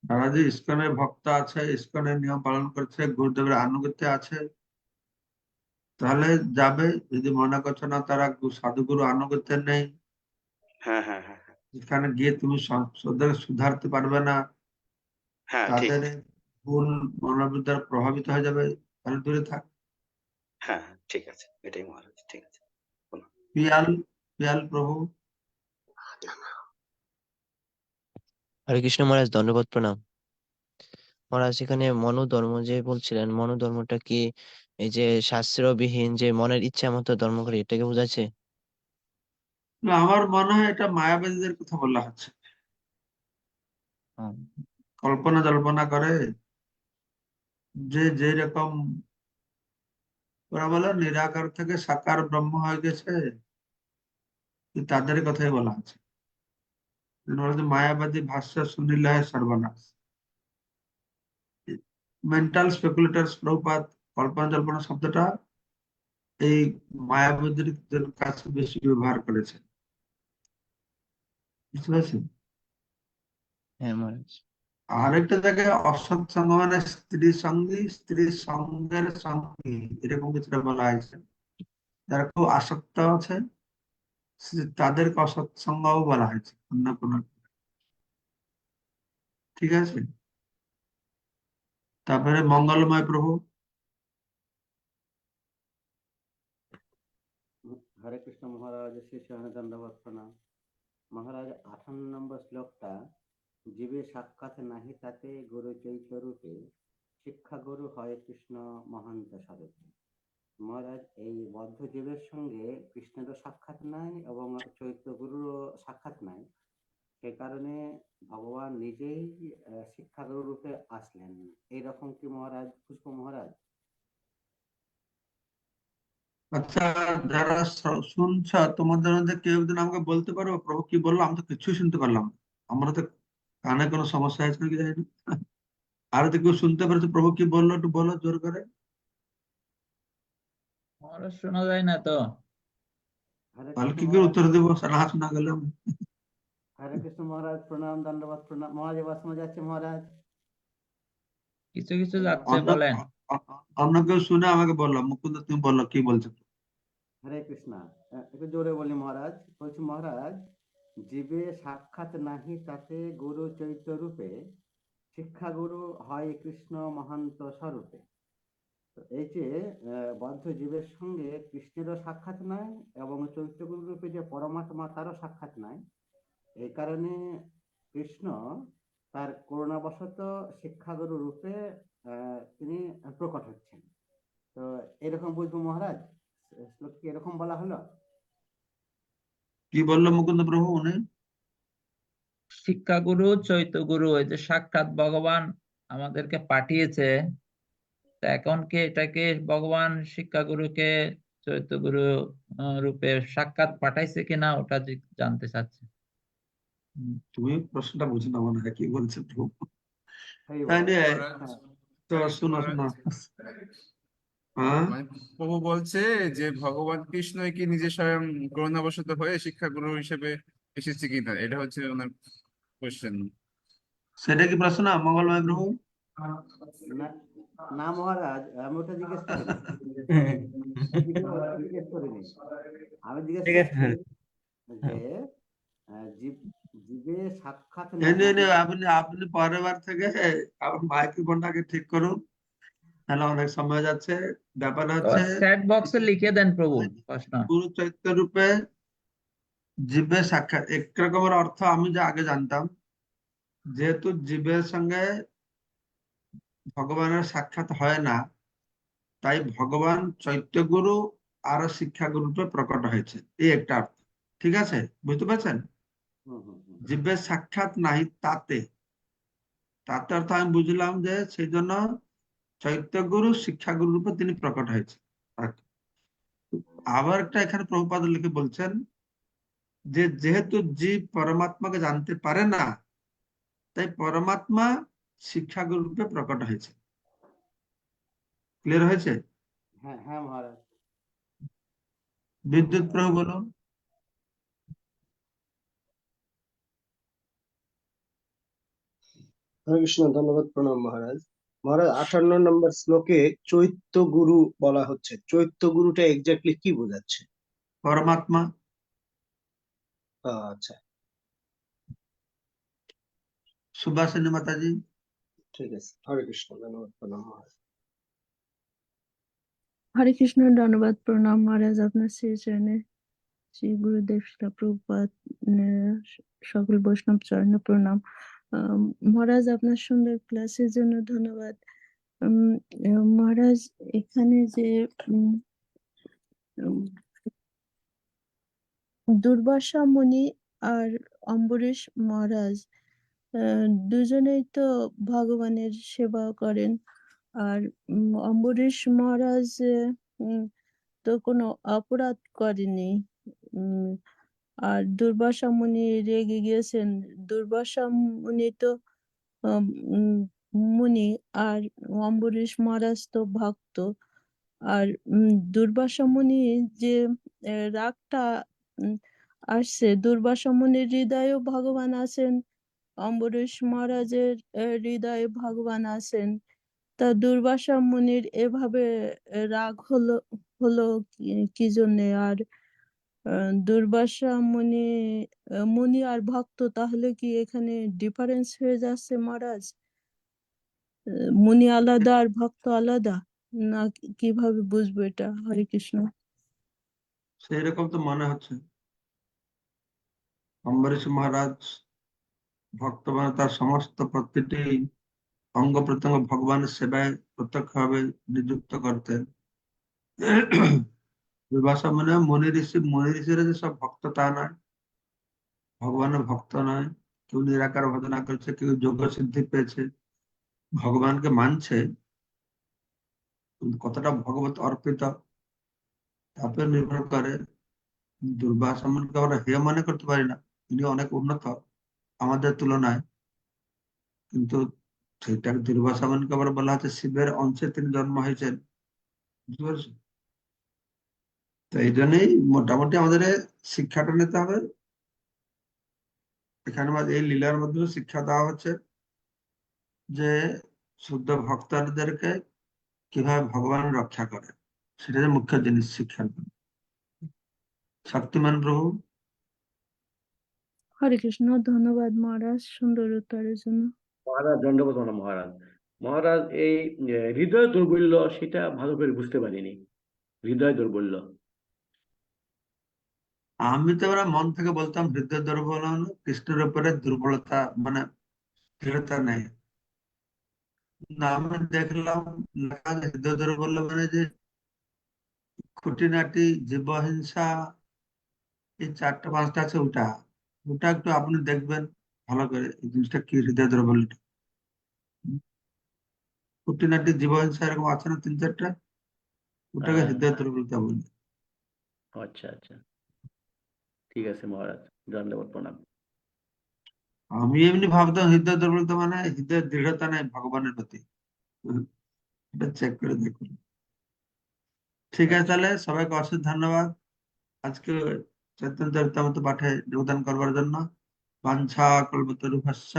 তারা যে ইসকনের ভক্ত আছে, ইসকনের নিয়ম পালন করছে, গুরুদেবের আনুগত্য আছে, তাহলে যাবে। যদি মনে করছো না তারা সাধুগুরু আনুগত্য নেই, হ্যাঁ হ্যাঁ হ্যাঁ হ্যাঁ যেখানে গিয়ে তুমি ওদের সুধারতে পারবে না, হ্যাঁ, ঠিক। তাদের এই ভুল মনোবৃত্তি দ্বারা প্রভাবিত হয়ে যাবে, তাহলে দূরে থাক। হ্যাঁ হ্যাঁ, ঠিক আছে, এটাই মহারাজ, ঠিক আছে। পিয়াল, পিয়াল প্রভু। হরে কৃষ্ণ মহারাজ, দণ্ডবোধ প্রণাম। মহারাজ, এখানে মনোধর্ম যে বলছিলেন, মনোধর্মটা কি এই যে শাস্ত্রবিহীন যে মনের ইচ্ছা মতো ধর্ম করে, এটাকে বোঝাচ্ছে? না, আমার মনে হয় এটা মায়াবাদীদের কথা বলা হচ্ছে। হুম। কল্পনা জল্পনা করে যে যে রকম ওরা বলে নিরাকার থেকে সাকার ব্রহ্ম হয়ে গেছে, তাদের কথাই বলা আছে। মায়াবাদী ভাষ্য শুনিলে হয় সর্বনাশ। মেন্টাল স্পেকুলেটার্স প্রভুপাদ কল্পনা জল্পনা শব্দটা এই মায়াবাদীদের কাছে বেশি ব্যবহার করেছে, বুঝতে পারছেন? হ্যাঁ মহারাজ। আরেকটা জায়গায় অসৎসঙ্গ মানে স্ত্রী সঙ্গী, স্ত্রী সঙ্গের সঙ্গী, এরকম কিছুটা বলা হয়েছে। যারা খুব আসক্ত আছে তাদেরকে অসৎসঙ্গও বলা হয়েছে অন্য কোনো, ঠিক আছে। তারপরে মঙ্গলময় প্রভু। হরে কৃষ্ণ মহারাজ, শ্রী চরণে দণ্ডবৎ প্রণাম। মহারাজ 58 নম্বর শ্লোকটা, জীবে সাক্ষাৎ নাহি তাতে গুরু চৈত্য রূপে, শিক্ষা গুরু হয় কৃষ্ণ মহান্ত স্বরূপে। মহারাজ, এই বদ্ধ জীবের সঙ্গে কৃষ্ণেরও সাক্ষাৎ নাই এবং চৈত্য গুরুরও সাক্ষাৎ নাই, সে কারণে ভগবান নিজেই শিক্ষাগুরু রূপে আসলেন, এইরকম কি মহারাজ পুষ্প মহারাজ? আচ্ছা, যারা শুনছ তোমাদের মধ্যে কেউ একদিন আমাকে বলতে পারো প্রভু কি বললো? আমি তো কিছুই শুনতে পারলাম না। আমরা তো কানে কোনো সমস্যা আছে নাকি জানি না। আর তো কেউ শুনতে পারছো প্রভু কি বললো? একটু বলো জোর করে। আমারও শোনা যায় না তো। হরে তাহলে কৃষ্ণ কি করে মহারাজ। উত্তর দেবো না শোনা গেলে? হরে কৃষ্ণ মহারাজ, প্রণাম, দণ্ডবৎ প্রণাম। মহারাজ এবার শোনা যাচ্ছে মহারাজ? কিছু কিছু যাচ্ছে, অন্য বলেন। অন্য কেউ শুনে আমাকে বললো, মুকুন্দ তুমি বললো কি বলছো। হরে কৃষ্ণ। একটু জোরে বলি মহারাজ। বলছি মহারাজ, জীবে সাক্ষাৎ নাহি তাতে গুরু চৈত্য রূপে, শিক্ষা গুরু হয় কৃষ্ণ মহান্ত স্বরূপে। তো এই যে বদ্ধ জীবের সঙ্গে কৃষ্ণেরও সাক্ষাৎ নাই এবং চৈত্য গুরু রূপে যে পরমাত্মা তারও সাক্ষাৎ নাই, এই কারণে কৃষ্ণ তার করুণাবশত শিক্ষাগুরু রূপে তিনি প্রকট হচ্ছেন। তো এরকম বুঝবো মহারাজ? শ্লোক কি এরকম বলা হলো? কি বললো মুকুন্দ প্রভু উনি? শিক্ষা গুরু চৈত্য গুরু, এই যে সাক্ষাৎ ভগবান আমাদেরকে পাঠিয়েছে, তা এখন কি এটাকে ভগবান শিক্ষা গুরুকে চৈত্য গুরু রূপে সাক্ষাৎ পাঠাইছে কিনা, ওটা জানতে চাচ্ছে। তুমি প্রশ্নটা বুঝে না মনে হয় কি বলছে প্রভু। হরি তাই বল। নিয়ে হ্যাঁ। তো শোনো শোনো। হ্যাঁ, মানে প্রভু বলছে যে ভগবান কৃষ্ণই কি নিজে স্বয়ং করুণাবশত হয়ে শিক্ষাগুরু হিসেবে এসেছে কিনা, এটা হচ্ছে ওনার কোশ্চেন। সেটা কি প্রশ্ন মঙ্গলময় প্রভু? না না মহারাজ, আমি ওটা জিজ্ঞেস করিনি। ওটা জিজ্ঞেস করিনি। আমি জিজ্ঞেস করছি যে জীবে সাক্ষাৎ নাহি। আপনি আপনি পরের বার থেকে আপনার মাইক্রোফোনটাকে ঠিক করুন, তাহলে অনেক সময় যাচ্ছে। ব্যাপার তো হচ্ছে চ্যাট বক্সে লিখে দেন প্রভু প্রশ্ন। গুরু চৈত্য রূপে জীবের সাক্ষাৎ এক রকমের অর্থ আমি যা আগে জানতাম, যেহেতু জীবের সঙ্গে ভগবানের সাক্ষাৎ হয় না, তাই ভগবান চৈত্যগুরু আর শিক্ষাগুরু রূপে প্রকট হয়েছে, এই একটা অর্থ। ঠিক আছে, বুঝতে পারছেন? হুম হুম হুম জীবের সাক্ষাৎ নাই তাতে, তাতে অর্থ আমি বুঝলাম যে সেই জন্য চৈত্যগুরু শিক্ষাগুরু রূপে তিনি প্রকট হয়েছে। আবার একটা এখানে প্রভুপাদ লিখে বলছেন যে যেহেতু জীব পরমাত্মাকে জানতে পারে না, তাই পরমাত্মা শিক্ষাগুরু রূপে প্রকট হয়েছে। ক্লিয়ার হয়েছে? হ্যাঁ হ্যাঁ মহারাজ। বিদ্যুৎ প্রভু বলুন। হরে কৃষ্ণ, ধন্যবাদ, প্রণাম মহারাজ। মহারাজ 58 নম্বর শ্লোকে চৈত্য গুরু বলা হচ্ছে, চৈত্য গুরুটা এক্স্যাক্টলি কি বোঝাচ্ছে? পরমাত্মা। আচ্ছা, সুভাষিনী মাতাজি। ঠিক আছে। হরে কৃষ্ণ, ধন্যবাদ, প্রণাম মহারাজ। হরে কৃষ্ণ, ধন্যবাদ, প্রণাম মহারাজ আপনার শ্রী চরণে, শ্রী গুরুদেব শিলা প্রভুপাদ, সকল বৈষ্ণব চরণে প্রণাম। মহারাজ আপনার সুন্দর ক্লাসের জন্য ধন্যবাদ। মহারাজ এখানে যে দুর্বাসা মুনি আর অম্বরীশ মহারাজ দুজনেই তো ভগবানের সেবা করেন, আর অম্বরীশ মহারাজ তো কোনো অপরাধ করেনি। আর দুর্বাসা মুনি রেগে গিয়েছেন। দুর্বাসা মুনি তো মুনি, আর অম্বরীশ মহারাজ তো ভক্ত। আর দুর্বাসা মুনি যে রাগটা আসছে, দুর্বাসা মুনির হৃদয়েও ভগবান আছেন, অম্বরীশ মহারাজের হৃদয়ে ভগবান আছেন। তা দুর্বাসা মুনির এভাবে রাগ হলো হলো কি জন্যে? আর দুর্বাসা মুনি আর ভক্ত, তাহলে কি এখানে ডিফারেন্স হয়ে যাচ্ছে মহারাজ? মুনি আলাদা আর ভক্ত আলাদা, না কিভাবে বুঝবো এটা? হরে কৃষ্ণ। সেই রকম তো মনে হচ্ছে। অম্বরীশ মহারাজ ভক্ত, মানে তার সমস্ত প্রতিটি অঙ্গ প্রত্যঙ্গ ভগবানের সেবায় প্রত্যক্ষভাবে নিযুক্ত করতেন। দুর্বাসা মানে মনি ঋষিরা যে সব ভক্ত তা নয়, ভগবানের ভক্ত নয়। কেউ নিরাকার ভজনা করছে, কেউ যোগ্য সিদ্ধি পেয়েছে, ভগবানকে মানছে, কিন্তু কতটা ভগবত অর্পিত তারপরে নির্ভর করে। দুর্বাসা মুনিকে আমরা হেয় মনে করতে পারি না, তিনি অনেক উন্নত আমাদের তুলনায়, কিন্তু সেটা দুর্বাসা মুনিকে আবার বলা হচ্ছে শিবের অংশে তিনি জন্ম হয়েছেন। বুঝতে পারছো? তো এই জন্যই মোটামুটি আমাদের শিক্ষাটা নিতে হবে। এখানে এই লীলার মধ্যে শিক্ষা দেওয়া হচ্ছে যে শুদ্ধ ভক্তদেরকে কিভাবে ভগবান রক্ষা করে, সেটা যে মুখ্য জিনিস শিক্ষার। শক্তিমান প্রভু। হরে কৃষ্ণ, ধন্যবাদ মহারাজ সুন্দর উত্তরের জন্য। মহারাজ দণ্ডবোধ প্রণাম মহারাজ। মহারাজ এই হৃদয় দৌর্বল্য, সেটা ভালো করে বুঝতে পারিনি। হৃদয় দৌর্বল্য, আমি তো এবার মন থেকে বলতাম হৃদয় দুর্বল, কৃষ্ণের উপরে দুর্বলতা মানে দৃঢ়তা নেই। না, আমি দেখলাম লেখা আছে হৃদয় দুর্বল মানে যে খুঁটিনাটি জীবহিংসা, এই 4টা 5টা আছে, ওটা ওটা একটু আপনি দেখবেন ভালো করে, এই জিনিসটা কি হৃদয় দুর্বলতা। খুঁটিনাটি জীবহিংসা এরকম আছে না 3-4টা, ওটাকে হৃদয় দুর্বলতা বলি। আচ্ছা আচ্ছা, ঠিক আছে মহারাজ, দণ্ডবোধ প্রণাম। আমি এমনি ভাবতাম হৃদয় দুর্বলতা মানে হৃদয় দৃঢ়তা নাই ভগবানের প্রতি। এটা চেক করে দেখুন। ঠিক আছে, তাহলে সবাইকে অশেষ ধন্যবাদ আজকে চৈতন্য চরিতামৃত পাঠে যোগদান করবার জন্য। বাঞ্ছা কল্পতরুভ্যশ্চ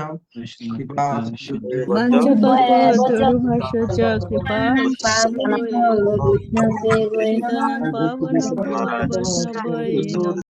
কৃপা সিন্ধুভ্যেব বাঞ্ছাকল্পতরুভ্যশ্চ কৃপা সিন্ধুভ্যেব পতিতানাং পাবনেভ্যো বৈষ্ণবেভ্যো নমঃ।